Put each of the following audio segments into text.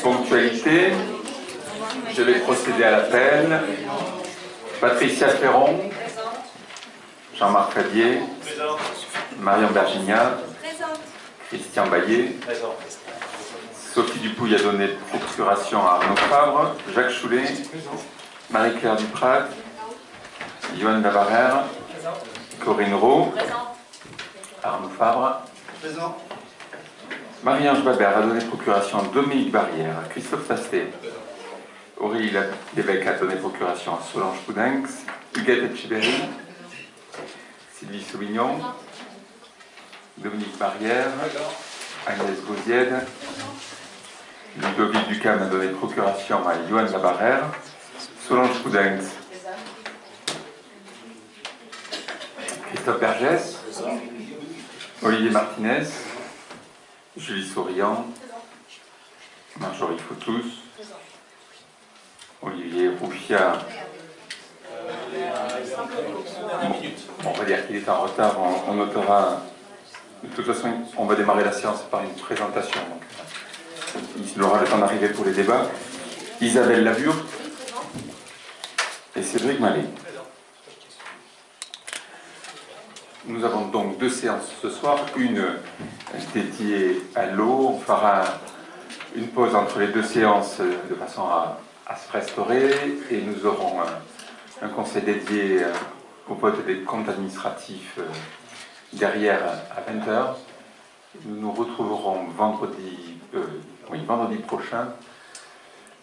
ponctualité. Je vais procéder à l'appel. Patricia Ferron, Jean-Marc Fabier, Marion Bergigna, Christian Baillet, Sophie Dupouille a donné procuration à Arnaud Fabre, Jacques Choulet, Marie-Claire Duprat, Yoann Lavarère, Corinne Rowe, Arnaud Fabre, Marie-Ange Babert a donné procuration à Dominique Barrière, Christophe Tastet, Aurélie Lévesque a donné procuration à Solange Poudinx, Huguette Etcheberry, Sylvie Sauvignon, Dominique Barrière, Agnès Gauziède, Ludovic Ducam a donné procuration à Yoann Labarère, Solange Poudinx, Christophe Bergès, Olivier Martinez, Julie Souriant, Marjorie Fautus, Olivier Roufiat. On va dire qu'il est en retard, on notera. De toute façon, on va démarrer la séance par une présentation. Donc, il aura le temps d'arriver pour les débats. Isabelle Labure et Cédric Mallet. Nous avons donc deux séances ce soir, une dédiée à l'eau. On fera une pause entre les deux séances de façon à se restaurer et nous aurons un conseil dédié au vote des comptes administratifs derrière à 20h. Nous nous retrouverons vendredi prochain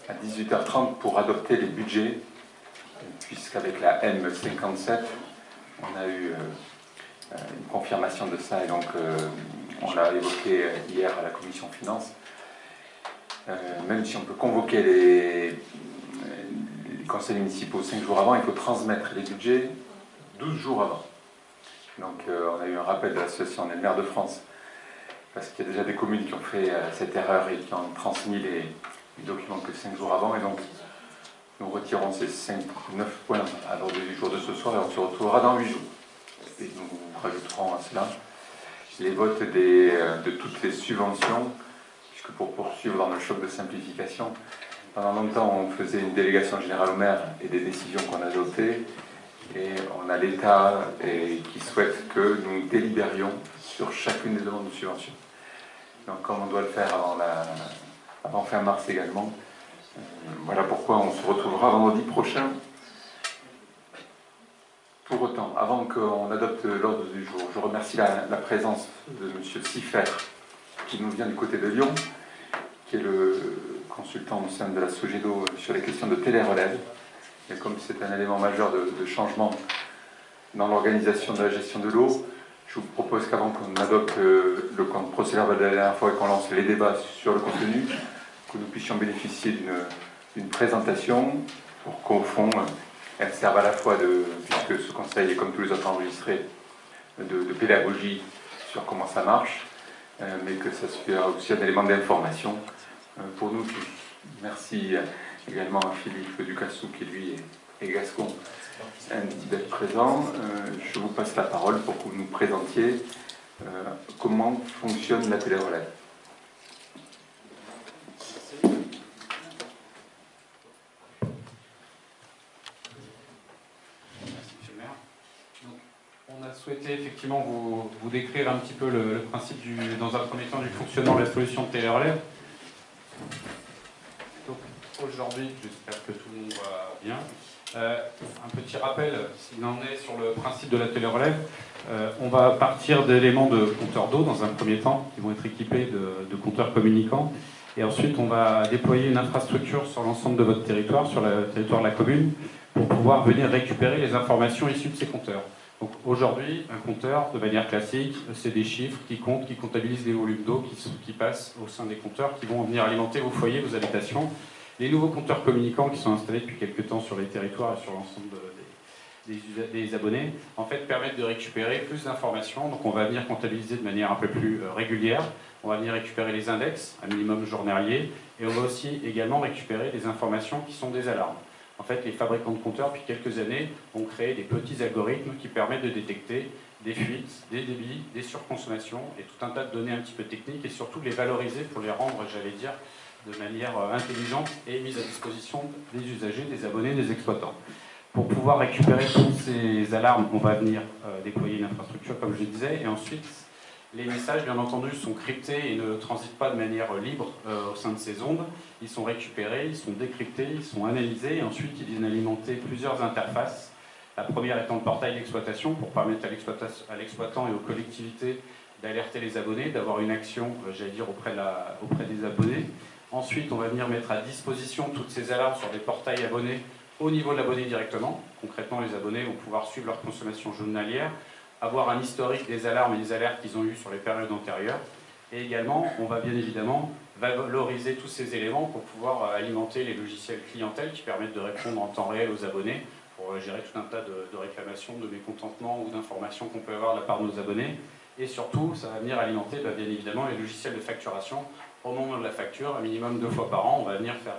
à 18h30 pour adopter les budgets, puisqu'avec la M57, on a eu une confirmation de ça et donc on l'a évoqué hier à la commission finances. Même si on peut convoquer les conseils municipaux 5 jours avant, il faut transmettre les budgets 12 jours avant. Donc on a eu un rappel de l'association des maires de France, parce qu'il y a déjà des communes qui ont fait cette erreur et qui ont transmis les documents que 5 jours avant, et donc nous retirons ces 9 points à l'ordre du jour de ce soir et on se retrouvera dans 8 jours. Et nous rajouterons à cela les votes de toutes les subventions, puisque pour poursuivre dans le choc de simplification, pendant longtemps on faisait une délégation générale au maire et des décisions qu'on a adoptées, et on a l'État qui souhaite que nous délibérions sur chacune des demandes de subvention. Donc comme on doit le faire avant fin mars également, voilà pourquoi on se retrouvera vendredi prochain. Pour autant, avant qu'on adopte l'ordre du jour, je remercie la présence de M. Siffer, qui nous vient du côté de Lyon, qui est le consultant au sein de la SOGEDO sur les questions de télérelève. Et comme c'est un élément majeur de changement dans l'organisation de la gestion de l'eau, je vous propose qu'avant qu'on adopte le compte procès-verbal de la dernière fois et qu'on lance les débats sur le contenu, que nous puissions bénéficier d'une présentation pour qu'au fond, elle serve à la fois, puisque ce conseil est comme tous les autres enregistrés, de pédagogie sur comment ça marche, mais que ça soit aussi un élément d'information pour nous tous. Merci également à Philippe Ducassou qui lui est gascon d'être présent. Je vous passe la parole pour que vous nous présentiez comment fonctionne la télérelève. On a souhaité effectivement vous décrire un petit peu le principe, dans un premier temps, du fonctionnement de la solution de télérelève. Donc aujourd'hui, j'espère que tout le monde va bien. Un petit rappel, s'il en est, sur le principe de la télérelève. On va partir d'éléments de compteurs d'eau dans un premier temps, qui vont être équipés de compteurs communicants. Et ensuite, on va déployer une infrastructure sur l'ensemble de votre territoire, sur le territoire de la commune, pour pouvoir venir récupérer les informations issues de ces compteurs. Donc aujourd'hui, un compteur, de manière classique, c'est des chiffres qui comptent, qui comptabilisent les volumes d'eau qui passent au sein des compteurs, qui vont venir alimenter vos foyers, vos habitations. Les nouveaux compteurs communicants qui sont installés depuis quelques temps sur les territoires et sur l'ensemble des abonnés, en fait, permettent de récupérer plus d'informations. Donc on va venir comptabiliser de manière un peu plus régulière. On va venir récupérer les index, un minimum journalier, et on va aussi également récupérer des informations qui sont des alarmes. En fait, les fabricants de compteurs, depuis quelques années, ont créé des petits algorithmes qui permettent de détecter des fuites, des débits, des surconsommations et tout un tas de données un petit peu techniques et surtout de les valoriser pour les rendre, j'allais dire, de manière intelligente et mise à disposition des usagers, des abonnés, des exploitants. Pour pouvoir récupérer toutes ces alarmes, on va venir déployer une infrastructure, comme je le disais, et ensuite, les messages, bien entendu, sont cryptés et ne transitent pas de manière libre au sein de ces ondes. Ils sont récupérés, ils sont décryptés, ils sont analysés, et ensuite, ils viennent alimenter plusieurs interfaces. La première étant le portail d'exploitation, pour permettre à l'exploitant et aux collectivités d'alerter les abonnés, d'avoir une action, j'allais dire, auprès des abonnés. Ensuite, on va venir mettre à disposition toutes ces alarmes sur des portails abonnés au niveau de l'abonné directement. Concrètement, les abonnés vont pouvoir suivre leur consommation journalière, avoir un historique des alarmes et des alertes qu'ils ont eues sur les périodes antérieures. Et également, on va bien évidemment valoriser tous ces éléments pour pouvoir alimenter les logiciels clientèle qui permettent de répondre en temps réel aux abonnés pour gérer tout un tas de réclamations, de mécontentements ou d'informations qu'on peut avoir de la part de nos abonnés. Et surtout, ça va venir alimenter bien évidemment les logiciels de facturation au moment de la facture, un minimum 2 fois par an. On va venir faire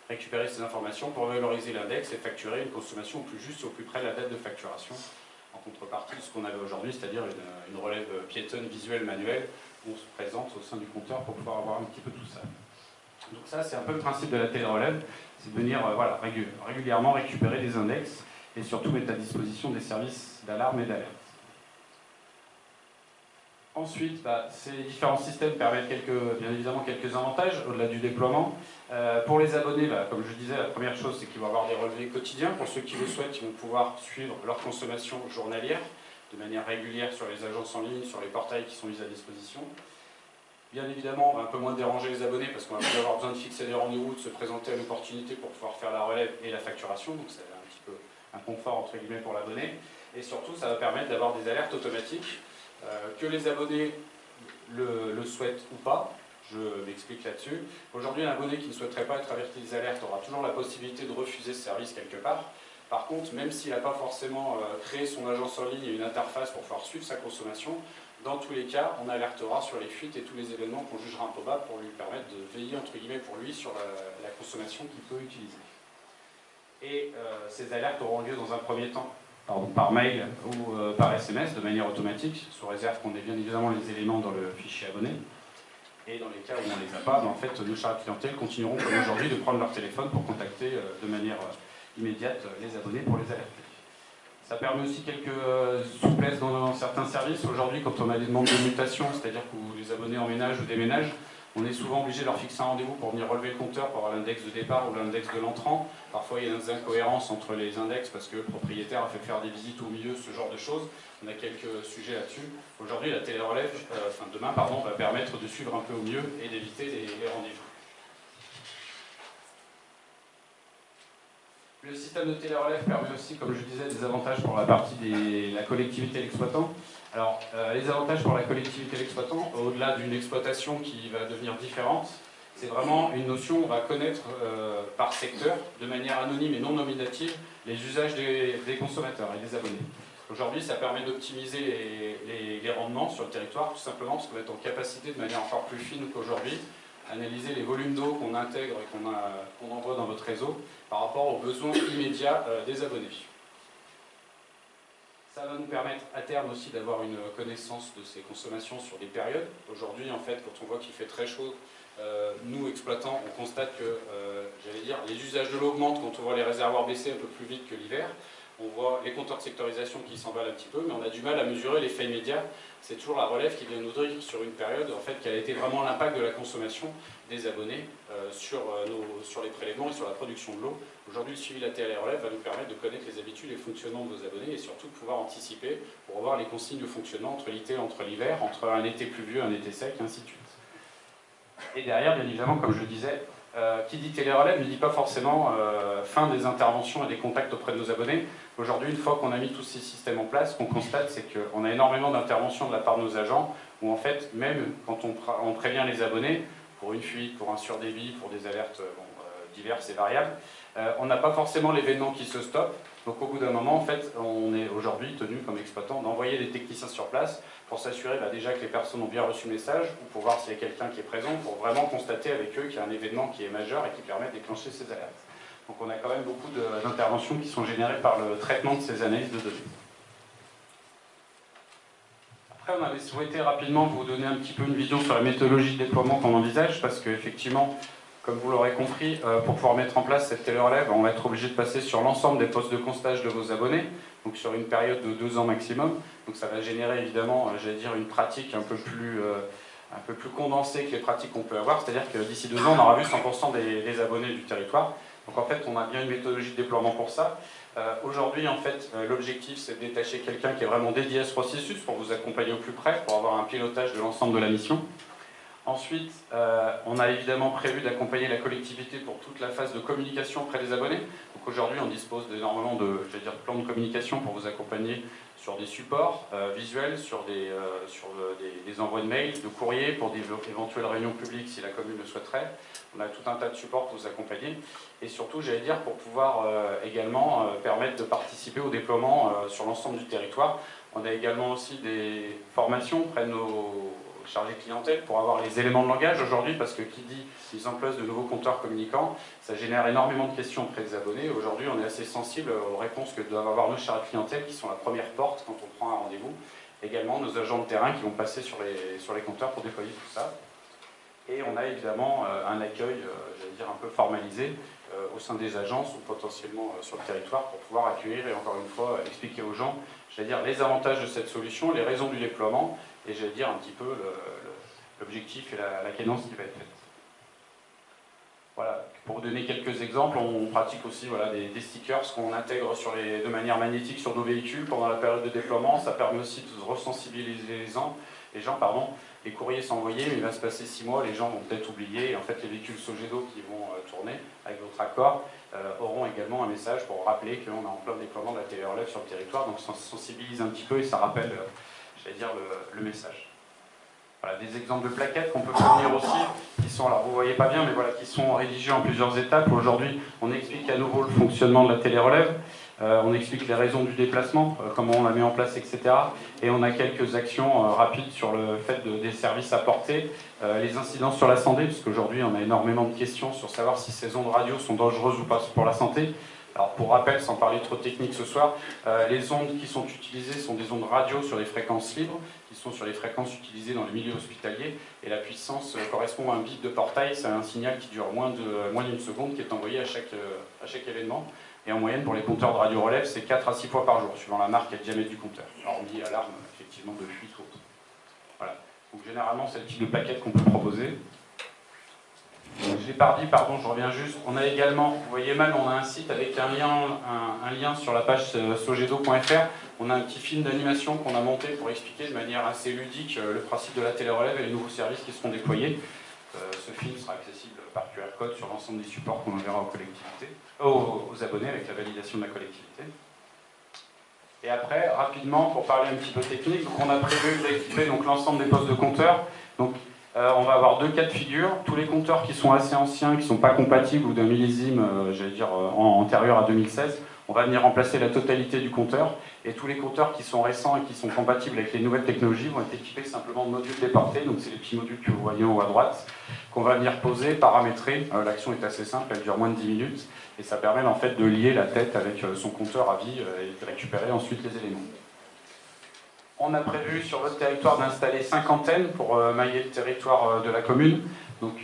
récupérer ces informations pour valoriser l'index et facturer une consommation au plus juste, au plus près de la date de facturation, en contrepartie de ce qu'on avait aujourd'hui, c'est-à-dire une relève piétonne, visuelle, manuelle, où on se présente au sein du compteur pour pouvoir avoir un petit peu tout ça. Donc ça, c'est un peu le principe de la télérelève, c'est de venir voilà, régulièrement récupérer des index et surtout mettre à disposition des services d'alarme et d'alerte. Ensuite, ces différents systèmes permettent bien évidemment quelques avantages au-delà du déploiement. Pour les abonnés, comme je disais, la première chose, c'est qu'ils vont avoir des relevés quotidiens. Pour ceux qui le souhaitent, ils vont pouvoir suivre leur consommation journalière de manière régulière sur les agences en ligne, sur les portails qui sont mis à disposition. Bien évidemment, on va un peu moins déranger les abonnés parce qu'on va plus avoir besoin de fixer des rendez-vous, de se présenter à l'opportunité pour pouvoir faire la relève et la facturation. Donc c'est un petit peu un confort entre guillemets pour l'abonné. Et surtout, ça va permettre d'avoir des alertes automatiques. Que les abonnés le souhaitent ou pas, je m'explique là-dessus. Aujourd'hui, un abonné qui ne souhaiterait pas être averti des alertes aura toujours la possibilité de refuser ce service quelque part. Par contre, même s'il n'a pas forcément créé son agence en ligne et une interface pour pouvoir suivre sa consommation, dans tous les cas, on alertera sur les fuites et tous les événements qu'on jugera improbables pour lui permettre de veiller, entre guillemets, pour lui sur la consommation qu'il peut utiliser. Et ces alertes auront lieu dans un premier temps par mail ou par SMS de manière automatique, sous réserve qu'on ait bien évidemment les éléments dans le fichier abonné. Et dans les cas où on ne les a pas, en fait, nos charges clientèle continueront comme aujourd'hui de prendre leur téléphone pour contacter de manière immédiate les abonnés pour les alerter. Ça permet aussi quelques souplesses dans certains services. Aujourd'hui, quand on a des demandes de mutation, c'est-à-dire que les abonnés emménagent ou déménagent, on est souvent obligé de leur fixer un rendez-vous pour venir relever le compteur pour avoir l'index de départ ou l'index de l'entrant. Parfois, il y a des incohérences entre les index parce que le propriétaire a fait faire des visites au milieu, ce genre de choses. On a quelques sujets là-dessus. Aujourd'hui, la télérelève, demain, va permettre de suivre un peu au mieux et d'éviter les rendez-vous. Le système de télérelève permet aussi, comme je disais, des avantages pour la partie de la collectivité et l'exploitant. Alors, les avantages pour la collectivité et l'exploitant, au-delà d'une exploitation qui va devenir différente, c'est vraiment une notion, on va connaître par secteur, de manière anonyme et non nominative, les usages des consommateurs et des abonnés. Aujourd'hui, ça permet d'optimiser les rendements sur le territoire, tout simplement parce qu'on va être en capacité, de manière encore plus fine qu'aujourd'hui, analyser les volumes d'eau qu'on intègre et qu'on envoie dans votre réseau par rapport aux besoins immédiats des abonnés. Ça va nous permettre à terme aussi d'avoir une connaissance de ces consommations sur des périodes. Aujourd'hui, en fait, quand on voit qu'il fait très chaud, nous, exploitants, on constate que, les usages de l'eau augmentent quand on voit les réservoirs baisser un peu plus vite que l'hiver. On voit les compteurs de sectorisation qui s'emballent un petit peu, mais on a du mal à mesurer l'effet immédiat. C'est toujours la relève qui vient nous dire sur une période, en fait, quel a été vraiment l'impact de la consommation des abonnés sur les prélèvements et sur la production de l'eau. Aujourd'hui, le suivi de la télérelève va nous permettre de connaître les habitudes et fonctionnements de nos abonnés et surtout de pouvoir anticiper pour avoir les consignes de fonctionnement entre l'été et entre l'hiver, entre un été pluvieux, un été sec, et ainsi de suite. Et derrière, bien évidemment, comme je le disais, qui dit télérelève ne dit pas forcément fin des interventions et des contacts auprès de nos abonnés. Aujourd'hui, une fois qu'on a mis tous ces systèmes en place, ce qu'on constate, c'est qu'on a énormément d'interventions de la part de nos agents, où en fait, même quand on prévient les abonnés, pour une fuite, pour un surdébit, pour des alertes diverses et variables, on n'a pas forcément l'événement qui se stoppe. Donc au bout d'un moment, en fait, on est aujourd'hui tenu comme exploitant d'envoyer des techniciens sur place pour s'assurer déjà que les personnes ont bien reçu le message, ou pour voir s'il y a quelqu'un qui est présent, pour vraiment constater avec eux qu'il y a un événement qui est majeur et qui permet de déclencher ces alertes. Donc on a quand même beaucoup d'interventions qui sont générées par le traitement de ces analyses de données. Après, on avait souhaité rapidement vous donner un petit peu une vision sur la méthodologie de déploiement qu'on envisage, parce qu'effectivement, Comme vous l'aurez compris, pour pouvoir mettre en place cette télérelève, on va être obligé de passer sur l'ensemble des postes de constage de vos abonnés, donc sur une période de 2 ans maximum. Donc ça va générer évidemment, j'allais dire, une pratique un peu plus condensée que les pratiques qu'on peut avoir, c'est-à-dire que d'ici 2 ans, on aura vu 100% des abonnés du territoire. Donc en fait, on a bien une méthodologie de déploiement pour ça. Aujourd'hui, en fait, l'objectif, c'est de détacher quelqu'un qui est vraiment dédié à ce processus pour vous accompagner au plus près, pour avoir un pilotage de l'ensemble de la mission. Ensuite, on a évidemment prévu d'accompagner la collectivité pour toute la phase de communication auprès des abonnés. Donc aujourd'hui, on dispose d'énormément de plans de communication pour vous accompagner sur des supports visuels, sur des envois de mails, de courriers, pour des éventuelles réunions publiques si la commune le souhaiterait. On a tout un tas de supports pour vous accompagner. Et surtout, j'allais dire, pour pouvoir également permettre de participer au déploiement sur l'ensemble du territoire. On a également aussi des formations auprès de nos chargé de clientèle pour avoir les éléments de langage aujourd'hui, parce que qui dit mise en place de nouveaux compteurs communicants, ça génère énormément de questions auprès des abonnés. Aujourd'hui, on est assez sensible aux réponses que doivent avoir nos chargés de clientèle, qui sont la première porte quand on prend un rendez-vous. Également nos agents de terrain qui vont passer sur les compteurs pour déployer tout ça. Et on a évidemment un accueil, j'allais dire, un peu formalisé au sein des agences ou potentiellement sur le territoire pour pouvoir accueillir et encore une fois expliquer aux gens, j'allais dire, les avantages de cette solution, les raisons du déploiement et j'allais dire un petit peu l'objectif et la cadence qui va être faite. Voilà, pour vous donner quelques exemples, on pratique aussi des stickers qu'on intègre de manière magnétique sur nos véhicules pendant la période de déploiement. Ça permet aussi de resensibiliser les gens. Les courriers sont envoyés, mais il va se passer 6 mois, les gens vont peut-être oublier. Et en fait, les véhicules Sogedo qui vont tourner avec votre accord auront également un message pour rappeler qu'on est en plein déploiement de la télérelève sur le territoire. Donc ça sensibilise un petit peu et ça rappelle, j'allais dire, le message. Voilà, des exemples de plaquettes qu'on peut fournir aussi, qui sont, alors vous ne voyez pas bien, mais voilà, qui sont rédigées en plusieurs étapes. Aujourd'hui, on explique à nouveau le fonctionnement de la télérelève, on explique les raisons du déplacement, comment on la met en place, etc. Et on a quelques actions rapides sur le fait des services apportés, les incidences sur la santé, parce qu'aujourd'hui on a énormément de questions sur savoir si ces ondes radio sont dangereuses ou pas pour la santé. Alors pour rappel, sans parler trop technique ce soir, les ondes qui sont utilisées sont des ondes radio sur les fréquences libres, qui sont sur les fréquences utilisées dans les milieux hospitaliers, et la puissance correspond à un bip de portail, c'est un signal qui dure moins d'une seconde, qui est envoyé à chaque événement. Et en moyenne, pour les compteurs de radio-relève, c'est 4 à 6 fois par jour, suivant la marque et le diamètre du compteur, hormis alarme effectivement de fuite ou autre. Voilà. Donc généralement, c'est le type de paquet qu'on peut proposer. J'ai pas dit, pardon, je reviens juste. On a également, vous voyez mal, on a un site avec un lien sur la page sogedo.fr. On a un petit film d'animation qu'on a monté pour expliquer de manière assez ludique le principe de la télérelève et les nouveaux services qui seront déployés. Ce film sera accessible par QR code sur l'ensemble des supports qu'on enverra aux abonnés avec la validation de la collectivité. Et après, rapidement, pour parler un petit peu technique, donc on a prévu d'équiper l'ensemble des postes de compteurs. Donc, on va avoir 2 cas de figure. Tous les compteurs qui sont assez anciens, qui ne sont pas compatibles ou d'un millésime, j'allais dire, antérieur à 2016, on va venir remplacer la totalité du compteur. Et tous les compteurs qui sont récents et qui sont compatibles avec les nouvelles technologies vont être équipés simplement de modules déportés. Donc c'est les petits modules que vous voyez en haut à droite, qu'on va venir poser, paramétrer. L'action est assez simple, elle dure moins de 10 minutes. Et ça permet en fait de lier la tête avec son compteur à vie et de récupérer ensuite les éléments. On a prévu sur votre territoire d'installer 5 antennes pour mailler le territoire de la commune. Donc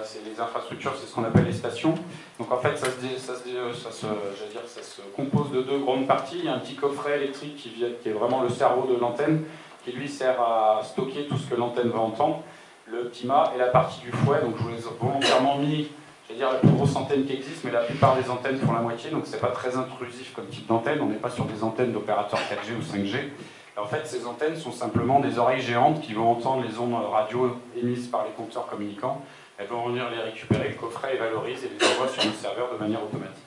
c'est les infrastructures, c'est ce qu'on appelle les stations. Donc en fait ça se compose de 2 grandes parties. Il y a un petit coffret électrique qui est vraiment le cerveau de l'antenne, qui lui sert à stocker tout ce que l'antenne va entendre. Le petit mât et la partie du fouet, donc je vous ai volontairement mis, la plus grosse antenne qui existe, mais la plupart des antennes font la moitié, donc c'est pas très intrusif comme type d'antenne. On n'est pas sur des antennes d'opérateurs 4G ou 5G. En fait, ces antennes sont simplement des oreilles géantes qui vont entendre les ondes radio émises par les compteurs communicants. Elles vont venir les récupérer, le coffret les valorise et les envoie sur le serveur de manière automatique.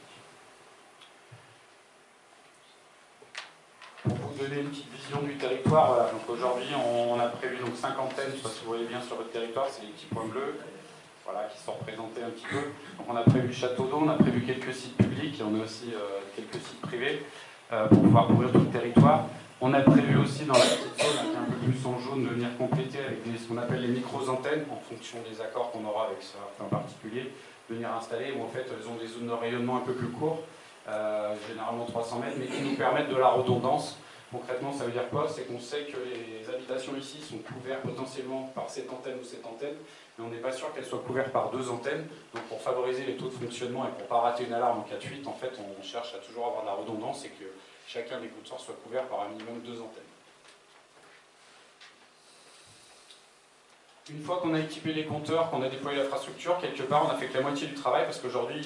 Pour vous donner une petite vision du territoire, voilà. Donc aujourd'hui, on a prévu 5 antennes, je ne sais pas si vous voyez bien sur votre territoire, c'est les petits points bleus, voilà, qui sont représentés un petit peu. Donc on a prévu Château d'Eau, on a prévu quelques sites publics, et on a aussi quelques sites privés pour pouvoir couvrir tout le territoire. On a prévu aussi dans la petite zone, qui est un peu plus en jaune, de venir compléter avec ce qu'on appelle les micro-antennes, en fonction des accords qu'on aura avec certains particuliers, de venir installer, où en fait elles ont des zones de rayonnement un peu plus courts, généralement 300 mètres, mais qui nous permettent de la redondance. Concrètement, ça veut dire quoi? C'est qu'on sait que les habitations ici sont couvertes potentiellement par cette antenne ou cette antenne, mais on n'est pas sûr qu'elles soient couvertes par 2 antennes. Donc pour favoriser les taux de fonctionnement et pour ne pas rater une alarme en cas de fuite, en fait, on cherche à toujours avoir de la redondance et que chacun des compteurs soit couvert par un minimum 2 antennes. Une fois qu'on a équipé les compteurs, qu'on a déployé l'infrastructure, quelque part, on a fait que la moitié du travail parce qu'aujourd'hui, il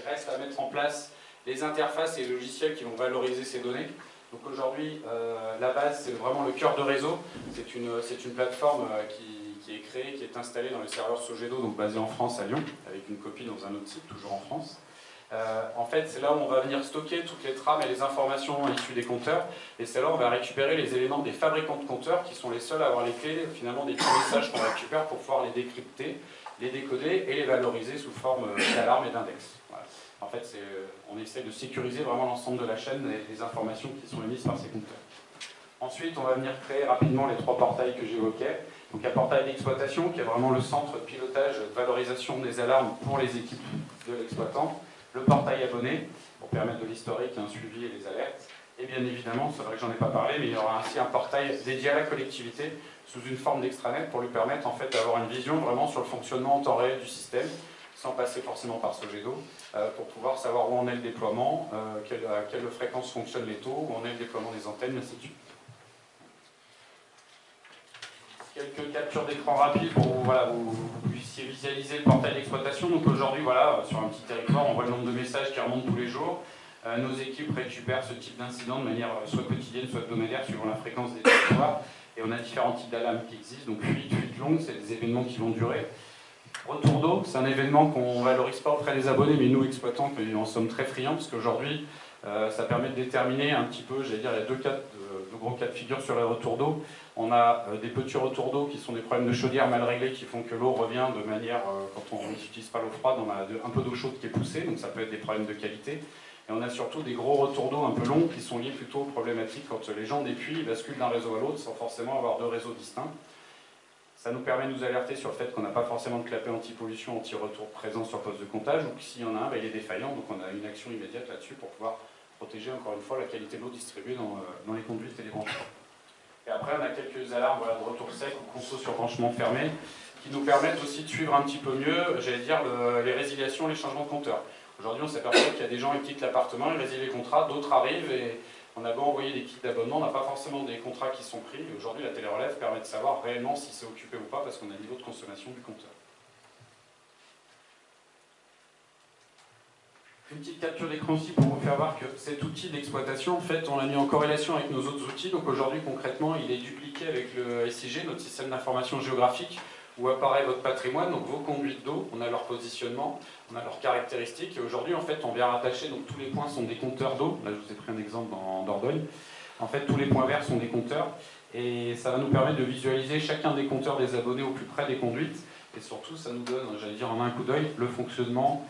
reste à mettre en place les interfaces et les logiciels qui vont valoriser ces données. Donc aujourd'hui, la base, c'est vraiment le cœur de réseau. C'est une plateforme qui est créée, qui est installée dans les serveurs Sogedo, donc basée en France, à Lyon, avec une copie dans un autre site, toujours en France. En fait, c'est là où on va venir stocker toutes les trames et les informations issues des compteurs. Et c'est là où on va récupérer les éléments des fabricants de compteurs, qui sont les seuls à avoir les clés, finalement, des petits messages qu'on récupère pour pouvoir les décrypter, les décoder et les valoriser sous forme d'alarme et d'index. Voilà. En fait, on essaie de sécuriser vraiment l'ensemble de la chaîne et des informations qui sont émises par ces compteurs. Ensuite, on va venir créer rapidement les 3 portails que j'évoquais. Donc, un portail d'exploitation qui est vraiment le centre de pilotage, de valorisation des alarmes pour les équipes de l'exploitant. Le portail abonné, pour permettre de l'historique, un suivi et les alertes. Et bien évidemment, c'est vrai que j'en ai pas parlé, mais il y aura ainsi un portail dédié à la collectivité sous une forme d'extranet pour lui permettre en fait d'avoir une vision vraiment sur le fonctionnement en temps réel du système, sans passer forcément par Sogedo, pour pouvoir savoir où en est le déploiement, à quelle fréquence fonctionnent les taux, où en est le déploiement des antennes, et ainsi de suite. Quelques captures d'écran rapides pour vous puissiez visualiser le portail d'exploitation. Donc aujourd'hui, voilà, sur un petit territoire, on voit le nombre de messages qui remontent tous les jours. Nos équipes récupèrent ce type d'incident de manière soit quotidienne, soit hebdomadaire, suivant la fréquence des territoires. Et on a différents types d'alarmes qui existent. Donc fuite longue, c'est des événements qui vont durer. Retour d'eau, c'est un événement qu'on ne valorise pas auprès des abonnés, mais nous, exploitants, en sommes très friands, parce qu'aujourd'hui, ça permet de déterminer un petit peu, j'allais dire, il y a deux gros cas de figure sur les retours d'eau. On a des petits retours d'eau qui sont des problèmes de chaudière mal réglés qui font que l'eau revient de manière, quand on n'utilise pas l'eau froide, on a un peu d'eau chaude qui est poussée, donc ça peut être des problèmes de qualité. Et on a surtout des gros retours d'eau un peu longs qui sont liés plutôt aux problématiques quand les gens des puits basculent d'un réseau à l'autre sans forcément avoir 2 réseaux distincts. Ça nous permet de nous alerter sur le fait qu'on n'a pas forcément de clapet anti-pollution, anti-retour présent sur le poste de comptage, ou que s'il y en a un, il est défaillant, donc on a une action immédiate là-dessus pour pouvoir protéger encore une fois la qualité de l'eau distribuée dans les conduites et les branchements. Et après, on a quelques alarmes de retour sec ou conso sur branchement fermé qui nous permettent aussi de suivre un petit peu mieux, j'allais dire, les résiliations, les changements de compteur. Aujourd'hui, on s'aperçoit qu'il y a des gens qui quittent l'appartement, ils résilient les contrats, d'autres arrivent et on a beau envoyer des kits d'abonnement, on n'a pas forcément des contrats qui sont pris. Et aujourd'hui, la télérelève permet de savoir réellement si c'est occupé ou pas parce qu'on a le niveau de consommation du compteur. Une petite capture d'écran aussi pour vous faire voir que cet outil d'exploitation, en fait, on l'a mis en corrélation avec nos autres outils. Donc aujourd'hui, concrètement, il est dupliqué avec le SIG, notre système d'information géographique, où apparaît votre patrimoine, donc vos conduites d'eau, on a leur positionnement, on a leurs caractéristiques. Et aujourd'hui, en fait, on vient rattacher, donc tous les points sont des compteurs d'eau. Là, je vous ai pris un exemple en Dordogne. En fait, tous les points verts sont des compteurs. Et ça va nous permettre de visualiser chacun des compteurs des abonnés au plus près des conduites. Et surtout, ça nous donne, j'allais dire en un coup d'œil, le fonctionnement.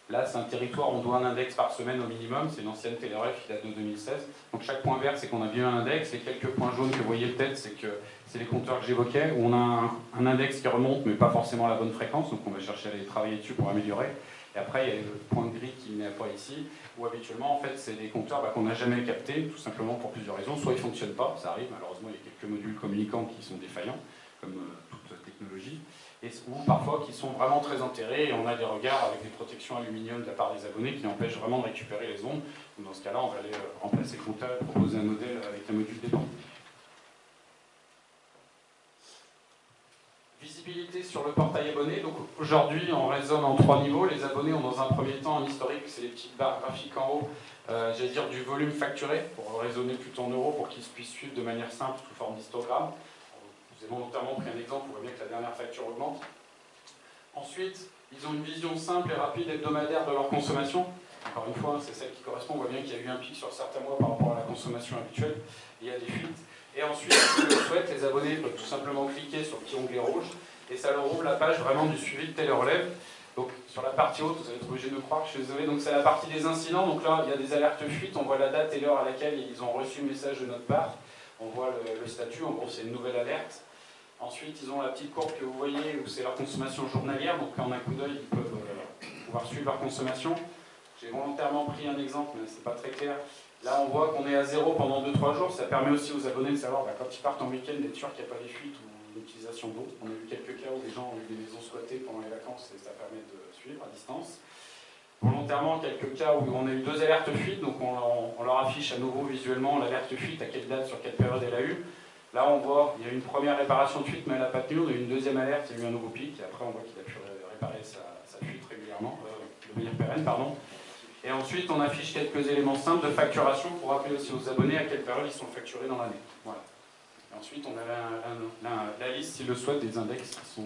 Là, c'est un territoire où on doit un index par semaine au minimum. C'est une ancienne téléref qui date de 2016. Donc chaque point vert, c'est qu'on a bien un index. Les quelques points jaunes que vous voyez peut-être, c'est les compteurs que j'évoquais, où on a un index qui remonte, mais pas forcément à la bonne fréquence. Donc on va chercher à aller travailler dessus pour améliorer. Et après, il y a le point gris qui n'est pas ici, où habituellement, en fait, c'est des compteurs qu'on n'a jamais captés, tout simplement pour plusieurs raisons. Soit ils ne fonctionnent pas, ça arrive, malheureusement, il y a quelques modules communicants qui sont défaillants, comme toute technologie. Ou parfois qui sont vraiment très enterrés et on a des regards avec des protections aluminium de la part des abonnés qui empêchent vraiment de récupérer les ondes. Donc dans ce cas-là, on va aller remplacer le compteur et proposer un modèle avec un module dépendant. Visibilité sur le portail abonné. Donc aujourd'hui, on raisonne en 3 niveaux. Les abonnés ont dans un premier temps un historique, c'est les petites barres graphiques en haut, j'allais dire du volume facturé, pour raisonner plutôt en euros, pour qu'ils puissent suivre de manière simple sous forme d'histogramme. Je vous ai notamment pris un exemple, on voit bien que la dernière facture augmente. Ensuite, ils ont une vision simple et rapide hebdomadaire de leur consommation. Encore une fois, c'est celle qui correspond, on voit bien qu'il y a eu un pic sur certains mois par rapport à la consommation habituelle. Il y a des fuites. Et ensuite, si le souhaitent, les abonnés peuvent tout simplement cliquer sur le petit onglet rouge et ça leur ouvre la page vraiment du suivi de télérelève. Donc sur la partie haute, vous allez être obligé de me croire, je suis désolé, donc c'est la partie des incidents. Donc là, il y a des alertes fuites, on voit la date et l'heure à laquelle ils ont reçu le message de notre part. On voit le statut, en gros c'est une nouvelle alerte. Ensuite, ils ont la petite courbe que vous voyez où c'est leur consommation journalière. Donc en un coup d'œil, ils peuvent pouvoir suivre leur consommation. J'ai volontairement pris un exemple, mais c'est pas très clair. Là, on voit qu'on est à 0 pendant 2-3 jours. Ça permet aussi aux abonnés de savoir, quand ils partent en week-end, d'être sûr qu'il n'y a pas des fuites ou l'utilisation d'eau. On a eu quelques cas où les gens ont eu des maisons squattées pendant les vacances et ça permet de suivre à distance. Volontairement, quelques cas où on a eu 2 alertes fuites, donc on leur affiche à nouveau visuellement l'alerte fuite, à quelle date, sur quelle période elle a eu. Là, on voit, il y a eu une première réparation de fuite, mais elle n'a pas tenu. On a eu une deuxième alerte, il y a eu un nouveau pic, et après, on voit qu'il a pu réparer sa fuite régulièrement, de manière pérenne, pardon. Et ensuite, on affiche quelques éléments simples de facturation pour rappeler aussi aux abonnés à quelle période ils sont facturés dans l'année. Voilà. Et ensuite, on a la liste, s'ils le souhaitent, des index qui sont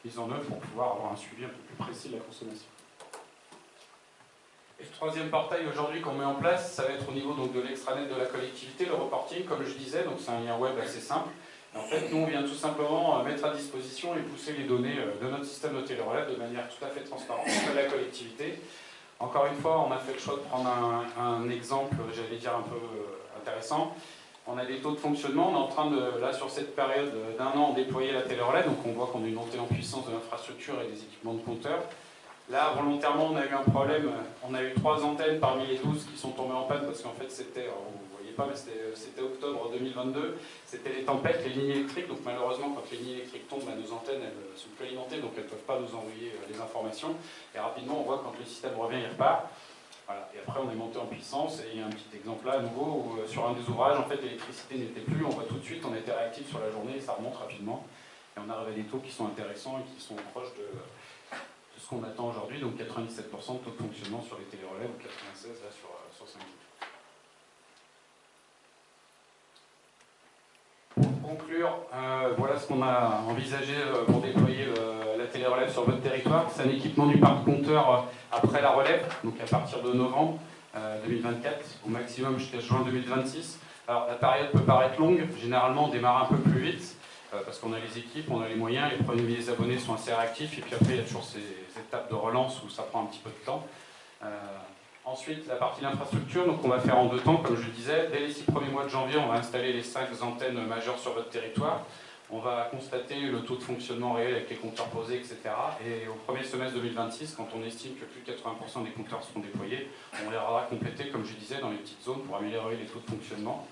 mis en œuvre pour pouvoir avoir un suivi un peu plus précis de la consommation. Et le troisième portail aujourd'hui qu'on met en place, ça va être au niveau donc, de l'extranet de la collectivité, le reporting, comme je disais, donc c'est un lien web assez simple. Et en fait, nous, on vient tout simplement mettre à disposition et pousser les données de notre système de télérelève de manière tout à fait transparente auprès de la collectivité. Encore une fois, on a fait le choix de prendre un exemple, j'allais dire un peu intéressant. On a des taux de fonctionnement, on est en train de, là sur cette période d'1 an, déployer la télérelève, donc on voit qu'on a une montée en puissance de l'infrastructure et des équipements de compteurs. Là, volontairement, on a eu un problème, on a eu 3 antennes parmi les 12 qui sont tombées en panne, parce qu'en fait c'était, vous ne voyez pas, mais c'était octobre 2022, c'était les tempêtes, les lignes électriques, donc malheureusement quand les lignes électriques tombent, nos antennes elles sont plus alimentées, donc elles ne peuvent pas nous envoyer les informations, et rapidement on voit quand le système revient, il repart. Voilà. Et après on est monté en puissance, et il y a un petit exemple là à nouveau, où sur un des ouvrages, en fait l'électricité n'était plus, on voit tout de suite, on était réactif sur la journée, et ça remonte rapidement, et on arrive à des taux qui sont intéressants et qui sont proches de ce qu'on attend aujourd'hui, donc 97% de taux de fonctionnement sur les télérelèves ou 96% là sur 5 jours. Pour conclure, voilà ce qu'on a envisagé pour déployer la télérelève sur votre territoire. C'est un équipement du parc compteur après la relève, donc à partir de novembre 2024, au maximum jusqu'à juin 2026. Alors la période peut paraître longue, généralement on démarre un peu plus vite, parce qu'on a les équipes, on a les moyens, les premiers abonnés sont assez réactifs, et puis après il y a toujours ces étapes de relance où ça prend un petit peu de temps. Ensuite, la partie de l'infrastructure, donc on va faire en 2 temps, comme je le disais. Dès les 6 premiers mois de janvier, on va installer les 5 antennes majeures sur votre territoire. On va constater le taux de fonctionnement réel avec les compteurs posés, etc. Et au premier semestre 2026, quand on estime que plus de 80% des compteurs seront déployés, on les aura complétés, comme je disais, dans les petites zones pour améliorer les taux de fonctionnement.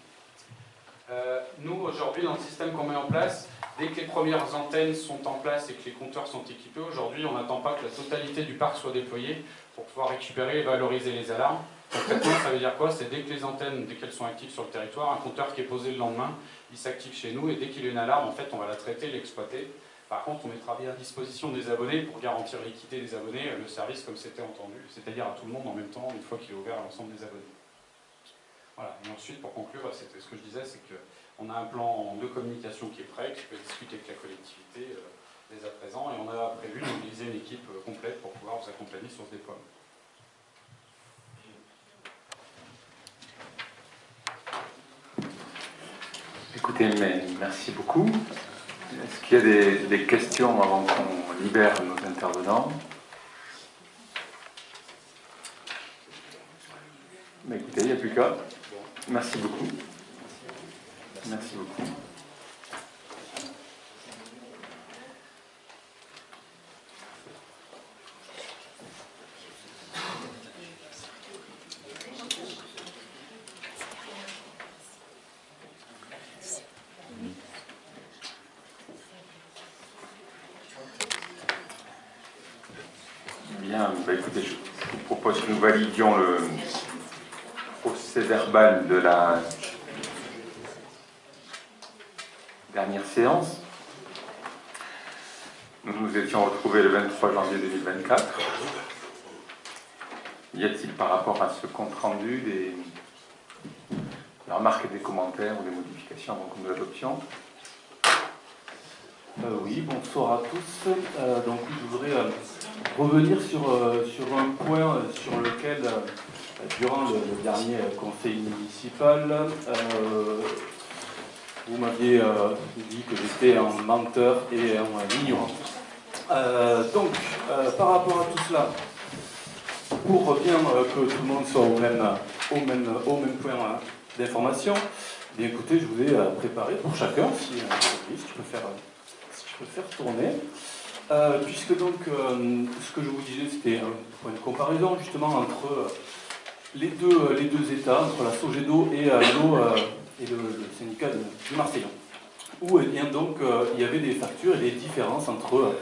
Nous, aujourd'hui, dans le système qu'on met en place, dès que les premières antennes sont en place et que les compteurs sont équipés, aujourd'hui, on n'attend pas que la totalité du parc soit déployée pour pouvoir récupérer et valoriser les alarmes. Concrètement, ça veut dire quoi? C'est dès que les antennes, dès qu'elles sont actives sur le territoire, un compteur qui est posé le lendemain, il s'active chez nous, et dès qu'il y a une alarme, en fait, on va la traiter, l'exploiter. Par contre, on mettra bien à disposition des abonnés pour garantir l'équité des abonnés, le service comme c'était entendu, c'est-à-dire à tout le monde en même temps, une fois qu'il est ouvert à l'ensemble des abonnés. Voilà. Et ensuite, pour conclure, c'était ce que je disais, c'est qu'on a un plan de communication qui est prêt, qui peut discuter avec la collectivité dès à présent, et on a prévu de mobiliser une équipe complète pour pouvoir vous accompagner sur ce déploiement. Écoutez, merci beaucoup. Est-ce qu'il y a des questions avant qu'on libère nos intervenants? Mais écoutez, il n'y a plus qu'à. Merci beaucoup. Merci beaucoup. Bien, écoutez, je vous propose que nous validions le procès-verbal de la dernière séance. Nous nous étions retrouvés le 23 janvier 2024. Y a-t-il par rapport à ce compte-rendu des remarques et des commentaires ou des modifications avant que nous l'adoptions? Oui, bonsoir à tous. Donc je voudrais revenir sur un point sur lequel, durant le dernier conseil municipal, vous m'aviez dit que j'étais un menteur et un ignorant. Donc, par rapport à tout cela, pour bien que tout le monde soit au même point d'information, bien écoutez, je vous ai préparé pour chacun, si je peux faire tourner, puisque donc, ce que je vous disais, c'était un point de comparaison justement entre les deux États, entre la Sogedo et l'eau et le syndicat du Marseillon, où eh bien, donc, il y avait des factures et des différences entre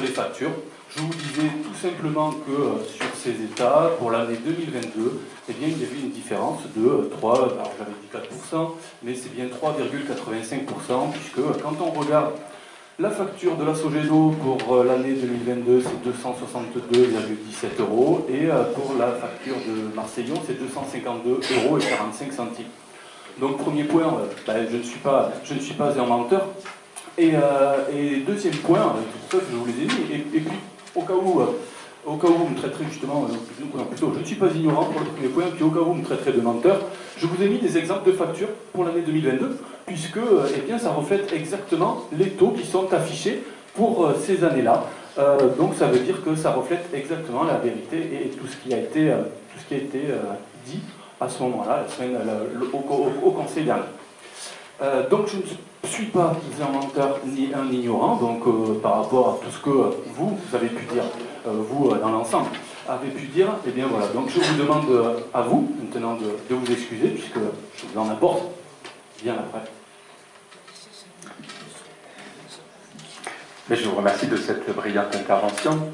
les factures. Je vous disais tout simplement que sur ces États, pour l'année 2022, eh bien, il y avait une différence de 3, alors j'avais dit 4%, mais c'est bien 3,85%, puisque quand on regarde la facture de la Sogedo pour l'année 2022, c'est 262,17 €, et pour la facture de Marseillon, c'est 252,45 €. Donc premier point, je ne suis pas un menteur. Et deuxième point, c'est pour ça que je vous les ai mis, et puis au cas où vous me traiterez justement, plutôt, je ne suis pas ignorant pour le premier point, puis au cas où vous me traiterez de menteur, je vous ai mis des exemples de factures pour l'année 2022, puisque eh bien, ça reflète exactement les taux qui sont affichés pour ces années-là. Donc ça veut dire que ça reflète exactement la vérité et tout ce qui a été dit à ce moment-là, au Conseil dernier. Donc je ne suis pas un menteur ni un ignorant, donc par rapport à tout ce que vous avez pu dire, vous dans l'ensemble, avez pu dire, et bien voilà, donc je vous demande à vous maintenant de vous excuser, puisque je vous en apporte bien après. Mais je vous remercie de cette brillante intervention.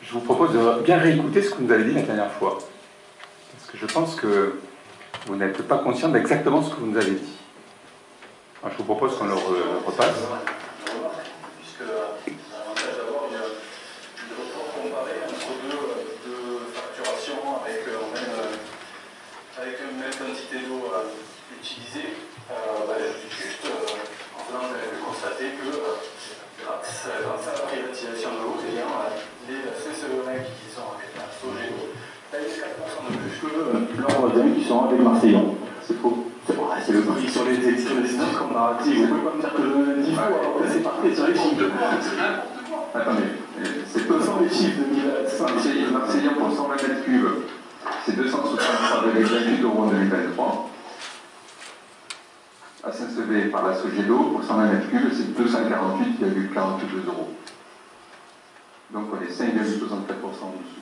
Je vous propose de bien réécouter ce que vous avez dit la dernière fois, parce que je pense que vous n'êtes pas conscient d'exactement ce que vous nous avez dit. Alors, je vous propose qu'on le repasse. Puisque l'avantage d'avoir une rapport comparé entre deux facturations avec une même quantité d'eau utilisée, juste en faisant constater que grâce à la privatisation de l'eau, les CCE qui sont avec la Sogedo payent 4% de plus que leurs voisins qui sont avec Marseillon. C'est faux. C'est le prix sur les chiffres comparatifs. Vous pouvez pas me dire que le niveau, alors que c'est parfait sur les chiffres. Attendez, c'est 200 les chiffres de Marseillon pour 120 mètres cubes, c'est 263,28 € en 2023. À Saint-Sevé par la Sogedo, pour 120 mètres cubes, c'est 248,42 €. Donc on est 5,64% dessous.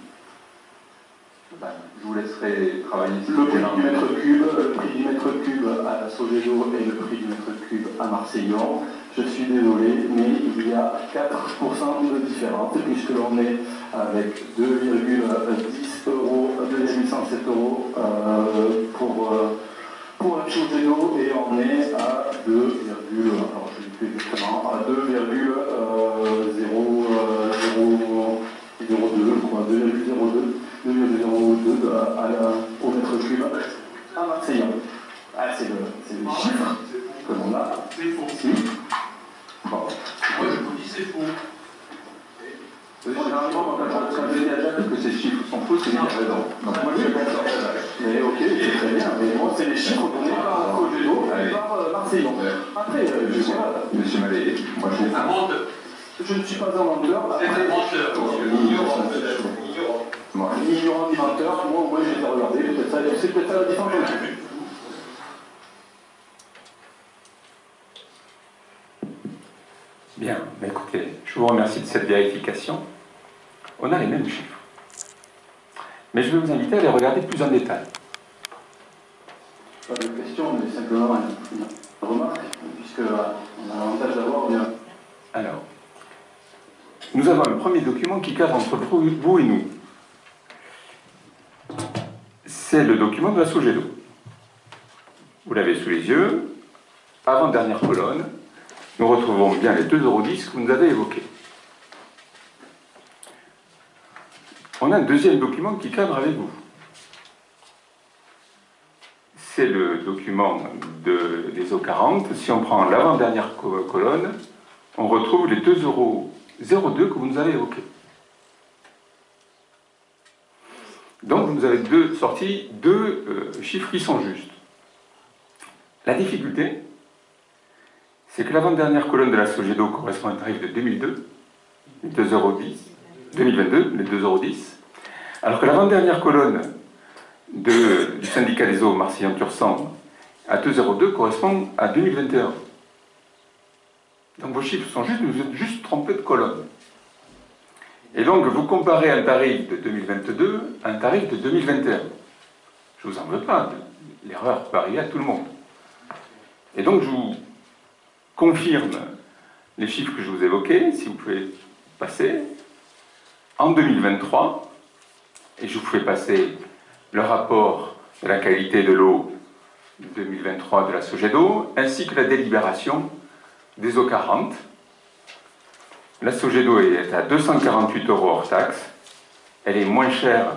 Je vous laisserai travailler. Le prix du mètre cube à la Sogedo et le prix du mètre cube à Marseillon, je suis désolé, mais il y a 4% de différence, puisque l'on est avec 2,10 €, 2,107 € pour la Sogedo, et on est à 2, alors je ne sais plus exactement, à 2,02, quoi, 2,02 au mètre cube à Marseillon. Ah, c'est les chiffres que l'on a. C'est faux. Bon. Moi, je vous dis c'est faux. Généralement, quand je dis à Jacques que ces chiffres sont faux, c'est qu'il a raison. Donc moi, je suis d'accord. Mais ok, c'est très bien. Mais moi, c'est les chiffres donnés par Sogedo et par Marseillon. Après, je sais pas. Monsieur Mallet, moi je vous menteur. Je ne suis pas un menteur. C'est un menteur. Ni ignorant ni menteur, moi au moins je les ai regardés, c'est peut-être ça la différence. Bien, mais écoutez, je vous remercie de cette vérification. On a les mêmes chiffres. Mais je vais vous inviter à les regarder plus en détail. Pas de question, mais simplement une remarque, puisqu'on a l'avantage d'avoir bien. Alors, nous avons le premier document qui cadre entre vous et nous. C'est le document de la Sogedo. Vous l'avez sous les yeux. Avant-dernière colonne, nous retrouvons bien les 2,10 € que vous nous avez évoqués. On a un deuxième document qui cadre avec vous. C'est le document des O40. Si on prend l'avant-dernière colonne, on retrouve les 2,02 € que vous nous avez évoqués. Donc vous nous avez sorti deux chiffres qui sont justes. La difficulté, c'est que l'avant-dernière colonne de la Sogedo correspond à un tarif de 2002, les 2,10 €, 2022, les 2,10 €, alors que l'avant-dernière colonne du syndicat des eaux Marseillon-Tursan à 2,02 € correspond à 2021. Donc vos chiffres sont justes, mais vous êtes juste trompés de colonne. Et donc, vous comparez un tarif de 2022 à un tarif de 2021. Je ne vous en veux pas, l'erreur peut arriver à tout le monde. Et donc, je vous confirme les chiffres que je vous évoquais, si vous pouvez passer. En 2023, et je vous fais passer le rapport de la qualité de l'eau 2023 de la Sogedo, ainsi que la délibération des eaux 40. La Sogedo est à 248 € hors taxe. Elle est moins chère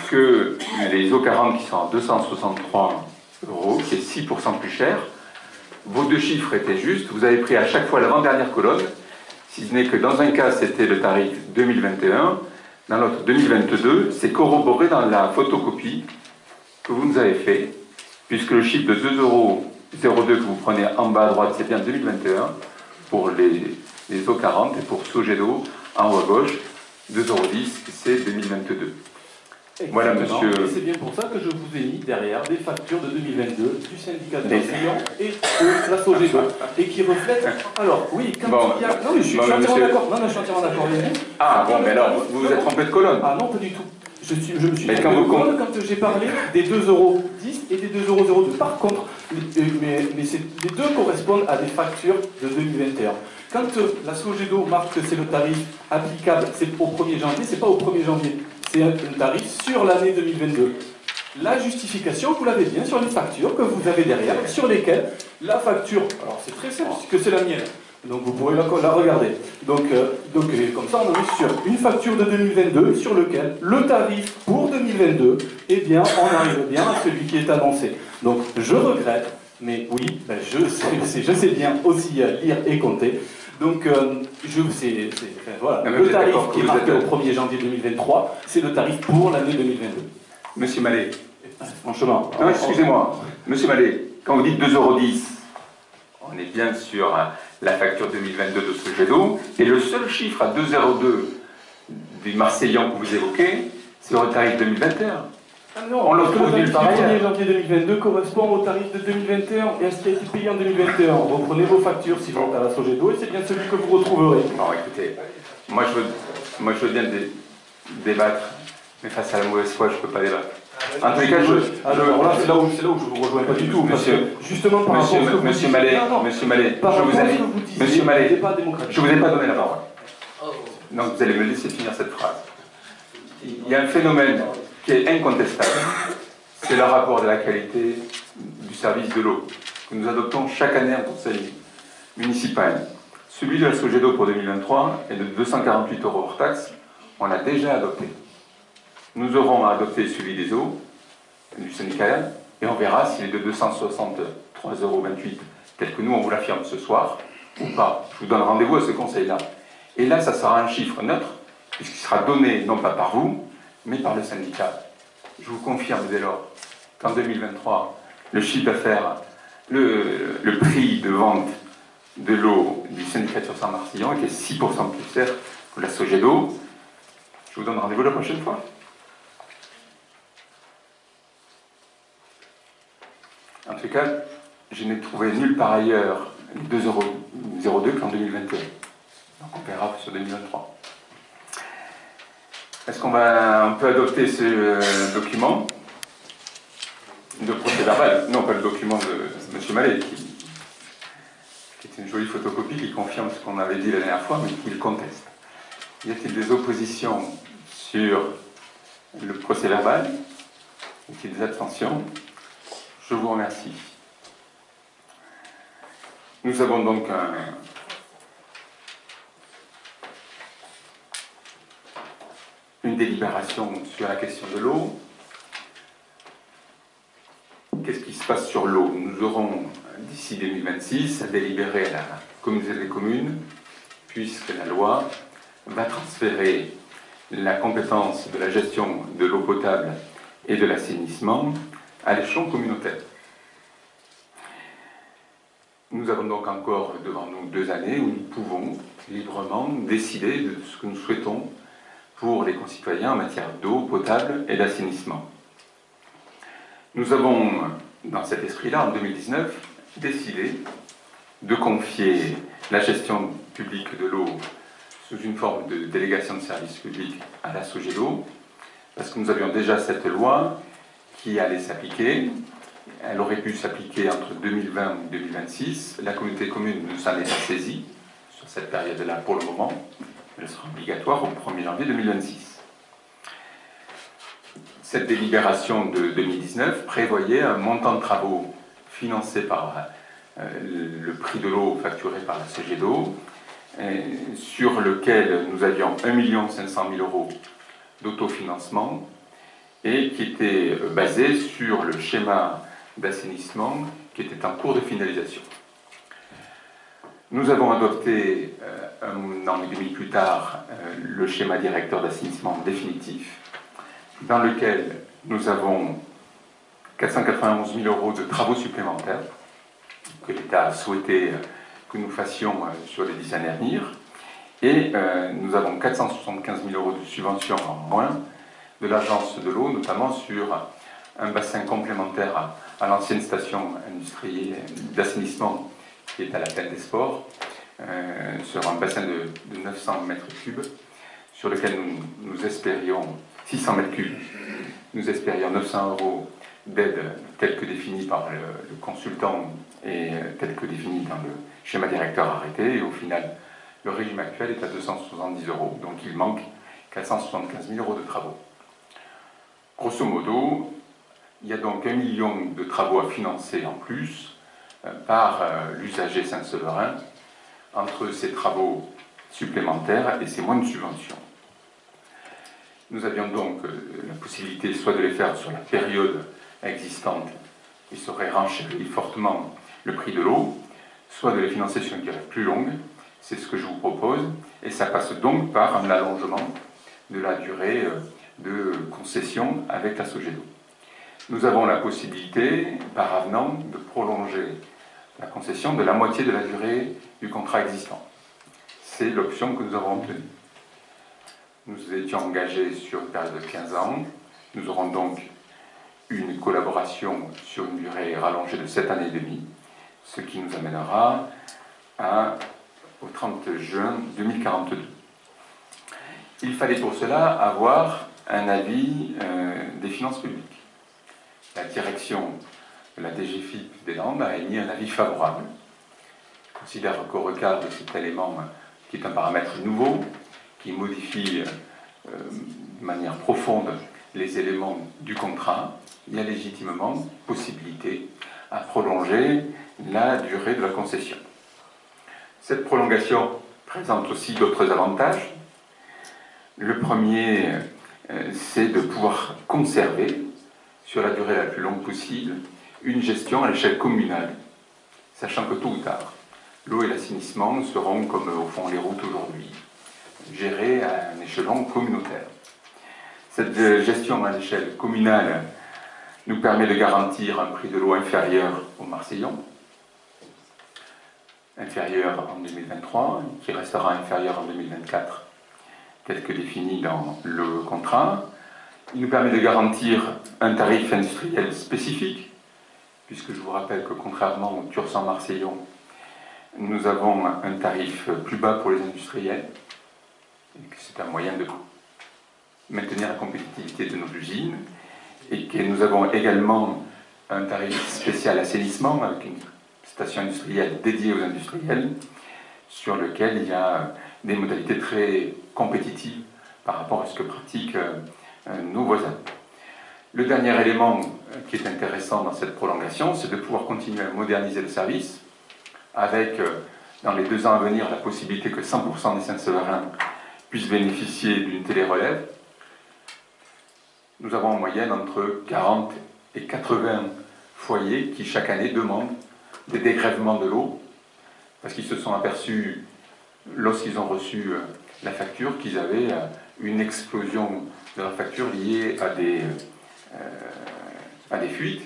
que les eaux 40 qui sont à 263 €, qui est 6% plus cher. Vos deux chiffres étaient justes. Vous avez pris à chaque fois l'avant-dernière colonne, si ce n'est que dans un cas, c'était le tarif 2021, dans l'autre 2022. C'est corroboré dans la photocopie que vous nous avez fait, puisque le chiffre de 2,02 € que vous prenez en bas à droite, c'est bien 2021 pour les eaux 40, et pour Sogedo, en haut à gauche, 2,10 €, c'est 2022. Voilà, monsieur. Et c'est bien pour ça que je vous ai mis derrière des factures de 2022 du syndicat des enseignants et de la Sogedo, et qui reflètent. Alors, oui, quand il y a. Non, mais je suis entièrement d'accord. Non, je suis entièrement d'accord avec vous. Ah, bon, mais alors, vous vous êtes trompé de colonne. Ah, non, pas du tout. Je me suis trompé de colonne quand j'ai parlé des 2,10 € et des 2,02 €. Par contre, mais les deux correspondent à des factures de 2021. Quand la Sogedo marque que c'est le tarif applicable, c'est au 1er janvier, c'est pas au 1er janvier. C'est un tarif sur l'année 2022. La justification, vous l'avez bien sur les factures que vous avez derrière, sur lesquelles la facture, alors c'est très simple, puisque c'est la mienne, donc vous pourrez la regarder. Donc comme ça, on est sur une facture de 2022, sur lequel le tarif pour 2022, eh bien, on arrive bien à celui qui est annoncé. Donc je regrette, mais oui, ben, je sais bien aussi lire et compter. Donc, voilà. Le tarif qui est marqué au 1er janvier 2023, c'est le tarif pour l'année 2022. Monsieur Mallet. Franchement. Non, excusez-moi. Monsieur Mallet, quand vous dites 2,10 €, on est bien sur la facture 2022 de Sogedo, et le seul chiffre à 2,02 € du Marseillan que vous évoquez, c'est le tarif 2021. Ah non, le tarif du 1er janvier 2022 correspond au tarif de 2021 et à ce qui a été payé en 2021. Reprenez vos factures si vous êtes à la Sogedo et c'est bien celui que vous retrouverez. Bon, écoutez, moi je veux bien débattre, mais face à la mauvaise foi, je ne peux pas débattre. En tous les cas, alors là, c'est là où je ne vous rejoins pas du tout. Monsieur, justement, par rapport à ce que vous Monsieur Mallet, Monsieur Mallet, Monsieur Mallet, je ne vous ai pas donné la parole. Donc vous allez me laisser finir cette phrase. Il y a un phénomène qui est incontestable, c'est le rapport de la qualité du service de l'eau que nous adoptons chaque année en conseil municipal. Celui de la Sogedo pour 2023 est de 248 € hors taxe, on l'a déjà adopté. Nous aurons adopté celui des eaux, du syndicat, et on verra s'il est de 263,28 € tel que nous on vous l'affirme ce soir, ou pas. Je vous donne rendez-vous à ce conseil-là. Et là, ça sera un chiffre neutre, puisqu'il sera donné non pas par vous, mais par le syndicat. Je vous confirme dès lors qu'en 2023, le chiffre d'affaires, le prix de vente de l'eau du syndicat sur Saint-Marcillon était 6% plus cher que la Sogedo. Je vous donne rendez-vous la prochaine fois. En tout cas, je n'ai trouvé nulle part ailleurs 2,02 € qu'en 2021. Donc on verra sur 2023. Est-ce qu'on peut adopter ce document de procès-verbal? Non, pas le document de M. Mallet, qui est une jolie photocopie qui confirme ce qu'on avait dit la dernière fois, mais qui le conteste. Y a-t-il des oppositions sur le procès-verbal? Y a-t-il des abstentions? Je vous remercie. Nous avons donc une délibération sur la question de l'eau. Qu'est-ce qui se passe sur l'eau? Nous aurons, d'ici 2026, à délibérer à la communauté des communes, puisque la loi va transférer la compétence de la gestion de l'eau potable et de l'assainissement à l'échelon communautaire. Nous avons donc encore devant nous 2 années où nous pouvons librement décider de ce que nous souhaitons pour les concitoyens en matière d'eau potable et d'assainissement. Nous avons, dans cet esprit-là, en 2019, décidé de confier la gestion publique de l'eau sous une forme de délégation de service public à la Sogelo, parce que nous avions déjà cette loi qui allait s'appliquer. Elle aurait pu s'appliquer entre 2020 et 2026. La communauté commune ne s'en est pas saisie sur cette période-là pour le moment. Elle sera obligatoire au 1er janvier 2026. Cette délibération de 2019 prévoyait un montant de travaux financé par le prix de l'eau facturé par la Sogelo, sur lequel nous avions 1 500 000 € d'autofinancement et qui était basé sur le schéma d'assainissement qui était en cours de finalisation. Nous avons adopté, un an et demi plus tard, le schéma directeur d'assainissement définitif, dans lequel nous avons 491 000 € de travaux supplémentaires que l'État a souhaité que nous fassions sur les 10 années à venir, et nous avons 475 000 € de subventions en moins de l'agence de l'eau, notamment sur un bassin complémentaire à l'ancienne station industrielle d'assainissement qui est à la Plaine des Sports, sur un bassin de 900 mètres cubes, sur lequel nous espérions 600 mètres cubes. Nous espérions 900 € d'aide telle que définie par le consultant et telle que définie dans le schéma directeur arrêté. Et au final, le régime actuel est à 270 €. Donc il manque 475 000 € de travaux. Grosso modo, il y a donc 1 million de travaux à financer en plus par l'usager Saint-Séverin entre ces travaux supplémentaires et ces moins de subventions. Nous avions donc la possibilité soit de les faire sur la période existante, qui serait renchérir fortement le prix de l'eau, soit de les financer sur une durée plus longue. C'est ce que je vous propose, et ça passe donc par un allongement de la durée de concession avec la Sogelo. Nous avons la possibilité, par avenant, de prolonger la concession de la moitié de la durée du contrat existant. C'est l'option que nous avons obtenue. Nous étions engagés sur une période de 15 ans. Nous aurons donc une collaboration sur une durée rallongée de 7 années et demie, ce qui nous amènera au 30 juin 2042. Il fallait pour cela avoir un avis des finances publiques. La direction de la DGFiP des Landes a émis un avis favorable. On considère qu'au regard de cet élément, qui est un paramètre nouveau, qui modifie de manière profonde les éléments du contrat, il y a légitimement possibilité à prolonger la durée de la concession. Cette prolongation présente aussi d'autres avantages. Le premier, c'est de pouvoir conserver, sur la durée la plus longue possible, une gestion à l'échelle communale, sachant que tôt ou tard, l'eau et l'assainissement seront, comme au fond les routes aujourd'hui, gérés à un échelon communautaire. Cette gestion à l'échelle communale nous permet de garantir un prix de l'eau inférieur au Marseillon, inférieur en 2023, qui restera inférieur en 2024, tel que défini dans le contrat. Il nous permet de garantir un tarif industriel spécifique, puisque je vous rappelle que contrairement au Tursan-Marseillon, nous avons un tarif plus bas pour les industriels, et que c'est un moyen de maintenir la compétitivité de nos usines, et que nous avons également un tarif spécial assainissement avec une station industrielle dédiée aux industriels, sur lequel il y a des modalités très compétitives par rapport à ce que pratiquent nos voisins. Le dernier élément qui est intéressant dans cette prolongation, c'est de pouvoir continuer à moderniser le service, avec, dans les 2 ans à venir, la possibilité que 100% des Saint-Séverins puissent bénéficier d'une télérelève. Nous avons en moyenne entre 40 et 80 foyers qui, chaque année, demandent des dégrèvements de l'eau, parce qu'ils se sont aperçus, lorsqu'ils ont reçu la facture, qu'ils avaient une explosion de la facture liée à des fuites.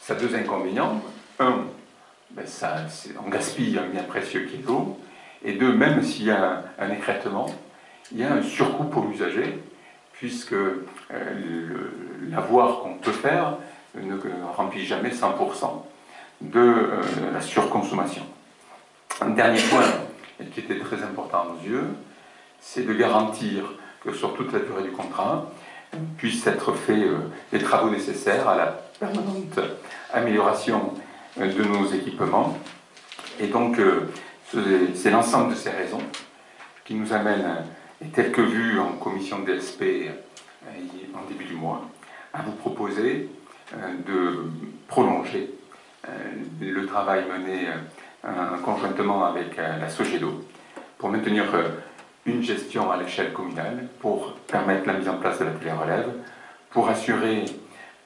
Ça a 2 inconvénients. Un, on gaspille un bien précieux qui est l'eau. Et 2, même s'il y a un écrêtement, il y a un surcoût pour l'usager, puisque l'avoir qu'on peut faire ne remplit jamais 100% de la surconsommation. Un dernier point qui était très important à nos yeux, c'est de garantir que sur toute la durée du contrat, puissent être faits les travaux nécessaires à la permanente amélioration de nos équipements. Et donc, c'est l'ensemble de ces raisons qui nous amènent, et tel que vu en commission de DSP en début du mois, à vous proposer de prolonger le travail mené conjointement avec la Sogedo pour maintenir une gestion à l'échelle communale, pour permettre la mise en place de la télérelève, pour assurer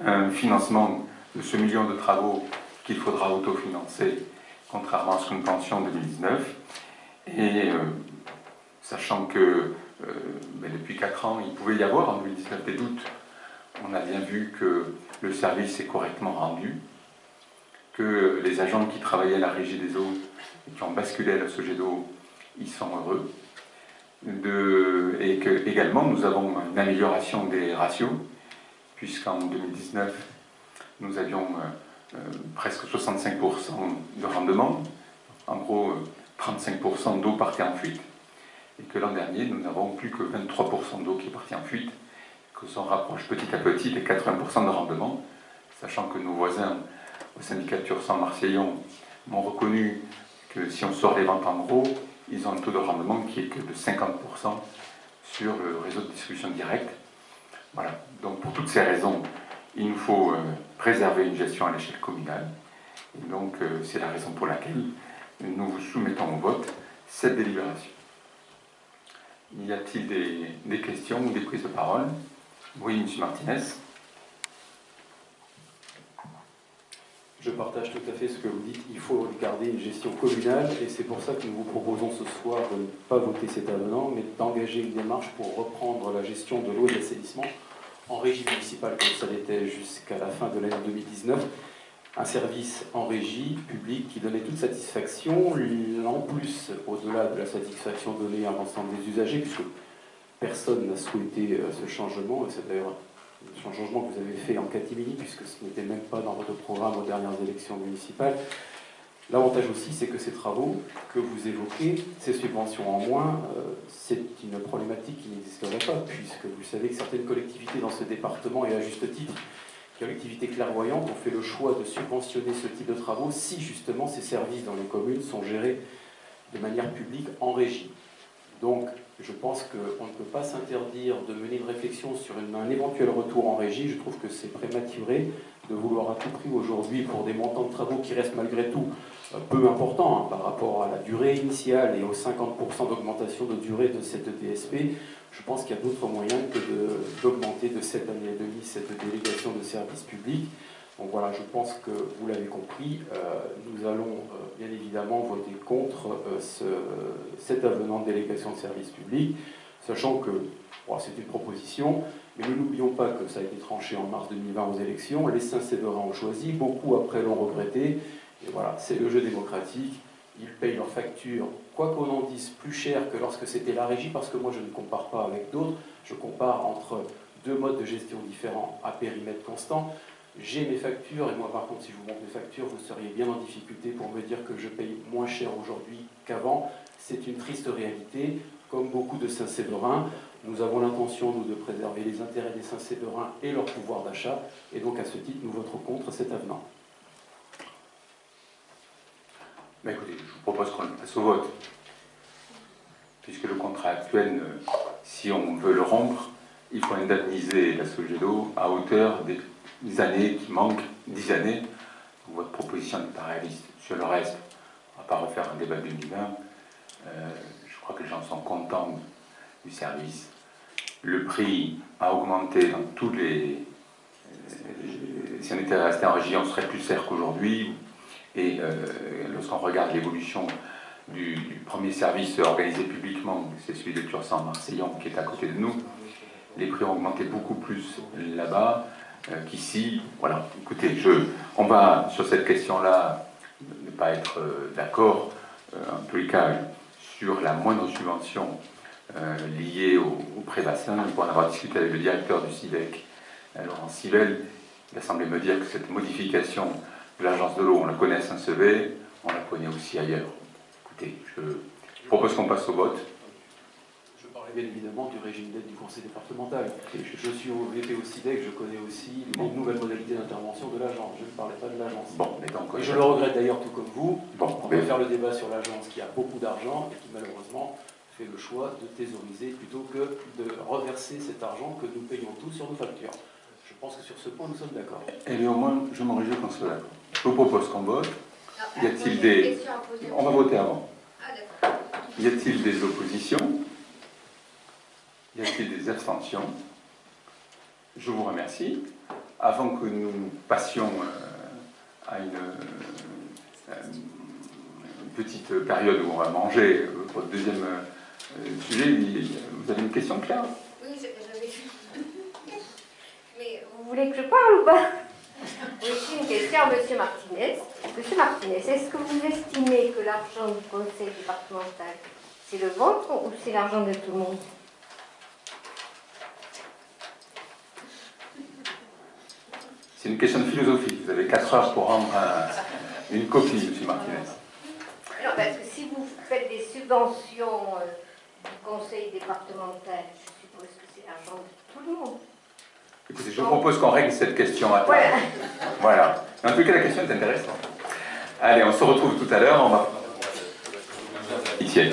un financement de ce million de travaux qu'il faudra autofinancer, contrairement à ce que nous pensions en 2019. Et sachant que depuis 4 ans, il pouvait y avoir en 2019 des doutes, on a bien vu que le service est correctement rendu, que les agents qui travaillaient à la Régie des eaux et qui ont basculé à la Sogedo, ils sont heureux. Et que également nous avons une amélioration des ratios, puisqu'en 2019, nous avions presque 65% de rendement, en gros 35% d'eau partait en fuite, et que l'an dernier, nous n'avons plus que 23% d'eau qui est partie en fuite, que s'en rapproche petit à petit des 80% de rendement, sachant que nos voisins au syndicat Tursan-Marseillon m'ont reconnu que si on sort les ventes en gros, ils ont un taux de rendement qui est que de 50% sur le réseau de distribution directe. Voilà, donc pour toutes ces raisons, il nous faut préserver une gestion à l'échelle communale. Et donc c'est la raison pour laquelle nous vous soumettons au vote cette délibération. Y a-t-il des questions ou des prises de parole? Oui, M. Martinez. Je partage tout à fait ce que vous dites. Il faut garder une gestion communale et c'est pour ça que nous vous proposons ce soir de ne pas voter cet avenant, mais d'engager une démarche pour reprendre la gestion de l'eau et de l'assainissement en régie municipale, comme ça l'était jusqu'à la fin de l'année 2019. Un service en régie publique qui donnait toute satisfaction, en plus, au-delà de la satisfaction donnée à l'ensemble des usagers, puisque personne n'a souhaité ce changement, et c'est d'ailleurs un changement que vous avez fait en catimini, puisque ce n'était même pas dans votre programme aux dernières élections municipales. L'avantage aussi, c'est que ces travaux que vous évoquez, ces subventions en moins, c'est une problématique qui n'existerait pas, puisque vous savez que certaines collectivités dans ce département, et à juste titre, collectivités clairvoyantes, ont fait le choix de subventionner ce type de travaux si justement ces services dans les communes sont gérés de manière publique en régie. Donc, je pense qu'on ne peut pas s'interdire de mener une réflexion sur un éventuel retour en régie. Je trouve que c'est prématuré de vouloir à tout prix aujourd'hui, pour des montants de travaux qui restent malgré tout peu importants par rapport à la durée initiale et aux 50% d'augmentation de durée de cette DSP, je pense qu'il y a d'autres moyens que d'augmenter de cette année et demie cette délégation de service public. Donc voilà, je pense que vous l'avez compris, nous allons bien évidemment voter contre cet avenant de délégation de service public, sachant que c'est une proposition, mais nous n'oublions pas que ça a été tranché en mars 2020 aux élections, les Saint-Séverins ont choisi, beaucoup après l'ont regretté, et voilà, c'est le jeu démocratique, ils payent leurs factures, quoi qu'on en dise, plus cher que lorsque c'était la régie, parce que moi je ne compare pas avec d'autres, je compare entre deux modes de gestion différents à périmètre constant. J'ai mes factures, et moi par contre si je vous montre mes factures, vous seriez bien en difficulté pour me dire que je paye moins cher aujourd'hui qu'avant. C'est une triste réalité, comme beaucoup de Saint-Séverins. Nous avons l'intention, nous, de préserver les intérêts des Saint-Séverins et leur pouvoir d'achat, et donc à ce titre, nous voterons contre cet avenant. Mais écoutez, je vous propose qu'on le passe au vote, puisque le contrat actuel, si on veut le rompre, il faut indemniser la Sogedo à hauteur des années qui manquent, 10 années. Donc votre proposition n'est pas réaliste. Sur le reste, on ne va pas refaire un débat de 2020. Je crois que les gens sont contents du service. Le prix a augmenté dans tous les... Si on était resté en régie, on serait plus cher qu'aujourd'hui. Et lorsqu'on regarde l'évolution du premier service organisé publiquement, c'est celui de Tursan-Marseillon qui est à côté de nous, les prix ont augmenté beaucoup plus là-bas qu'ici. Voilà, écoutez, on va sur cette question-là ne pas être d'accord, en tous les cas, sur la moindre subvention liée au pré-bassin. Pour en avoir discuté avec le directeur du CIVEC, Laurent Civelle, il a semblé me dire que cette modification de l'agence de l'eau, on la connaît à Saint-Sevé, on la connaît aussi ailleurs. Écoutez, je propose qu'on passe au vote. Je relève évidemment du régime d'aide du conseil départemental. Je suis au VP au CIDEC, je connais aussi les nouvelles modalités d'intervention de l'agence. Je ne parlais pas de l'agence. Bon, mais donc, et je le regrette d'ailleurs tout comme vous. Bon, on va faire le débat sur l'agence qui a beaucoup d'argent et qui malheureusement fait le choix de thésauriser plutôt que de reverser cet argent que nous payons tous sur nos factures. Je pense que sur ce point, nous sommes d'accord. Et au moins, je m'en réjouis qu'on soit d'accord. Je vous propose qu'on vote. Y a-t-il des... On va voter avant. Y a-t-il des oppositions? Y a-t-il des abstentions? Je vous remercie. Avant que nous passions à une petite période où on va manger votre deuxième sujet, vous avez une question, Claire? Oui, j'avais... Mais vous voulez que je parle ou pas? Oui, j'ai une question à M. Martinez. Monsieur Martinez, est-ce que vous estimez que l'argent du conseil départemental, c'est le vôtre ou c'est l'argent de tout le monde? C'est une question de philosophie. Vous avez 4 heures pour rendre une copie, M. Martinez. Non, parce que si vous faites des subventions du conseil départemental, je suppose que c'est l'argent de tout le monde. Écoutez, je propose qu'on règle cette question à table. Voilà. En tout cas, la question est intéressante. Allez, on se retrouve tout à l'heure. On va... Ici.